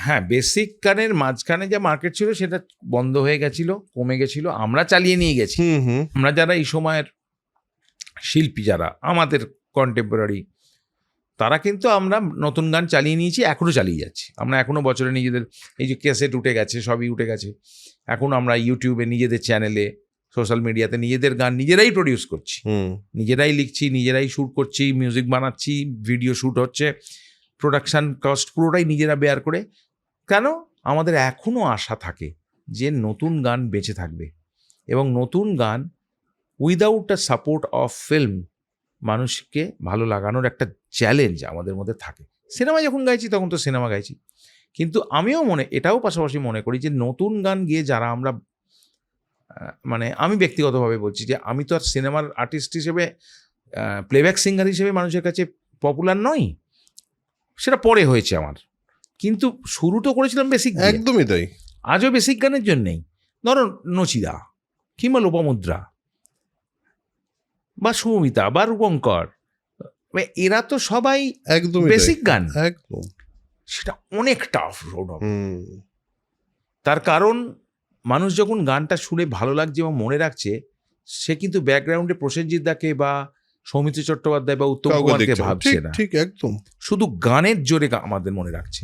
হ্যাঁ, বেসিক গানের মাঝখানে যে মার্কেট ছিল সেটা বন্ধ হয়ে গেছিল, কমে গেছিল, আমরা চালিয়ে নিয়ে গেছি। আমরা যারা এই সময়ের শিল্পী, যারা আমাদের কন্টেম্পোরারি, তারা কিন্তু আমরা নতুন গান চালিয়ে নিয়েছি, এখনও চালিয়ে যাচ্ছি। আমরা এখনও বছরে নিজেদের এই যে ক্যাসেট উঠে গেছে, সবই উঠে গেছে, এখন আমরা ইউটিউবে নিজেদের চ্যানেলে, সোশ্যাল মিডিয়াতে নিজেদের গান নিজেরাই প্রডিউস করছি, নিজেরাই লিখছি, নিজেরাই শ্যুট করছি, মিউজিক বানাচ্ছি, ভিডিও শ্যুট হচ্ছে, প্রোডাকশান কস্ট পুরোটাই নিজেরা বেয়ার করে। কেন? আমাদের এখনও আশা থাকে যে নতুন গান বেঁচে থাকবে, এবং নতুন গান without a support of film মানুষকে ভালো লাগানোর একটা চ্যালেঞ্জ আমাদের মধ্যে থাকে। সিনেমা যখন গাইছি তখন তো সিনেমা গাইছি, কিন্তু আমিও এটাও পাশাপাশি মনে করি যে নতুন গান গিয়ে যারা আমরা, মানে আমি ব্যক্তিগতভাবে বলছি যে আমি তো আর সিনেমার আর্টিস্ট হিসেবে, প্লেব্যাক সিঙ্গার হিসেবে মানুষের কাছে পপুলার নই, সেটা পরে হয়েছে আমার, কিন্তু শুরু তো করেছিলাম বেসিক, একদমই তাই। আজও বেসিক গানের জন্যেই। ধরো নচিদা কিংবা লোপামুদ্রা বা সুমিতা বা রূপঙ্কর, এরা তো সবাই একদমই বেসিক গান, একদম সেটা অনেক টাফ রোড হবে। তার কারণ মানুষ যখন গানটা শুনে ভালো লাগছে এবং মনে রাখছে, সে কিন্তু ব্যাকগ্রাউন্ডে প্রসেনজিৎ দাকে বা সৌমিত্র চট্টোপাধ্যায় বা উত্তম কুমারকে ভাবছে না, ঠিক একদম, শুধু গানের জোরে আমাদের মনে রাখছে।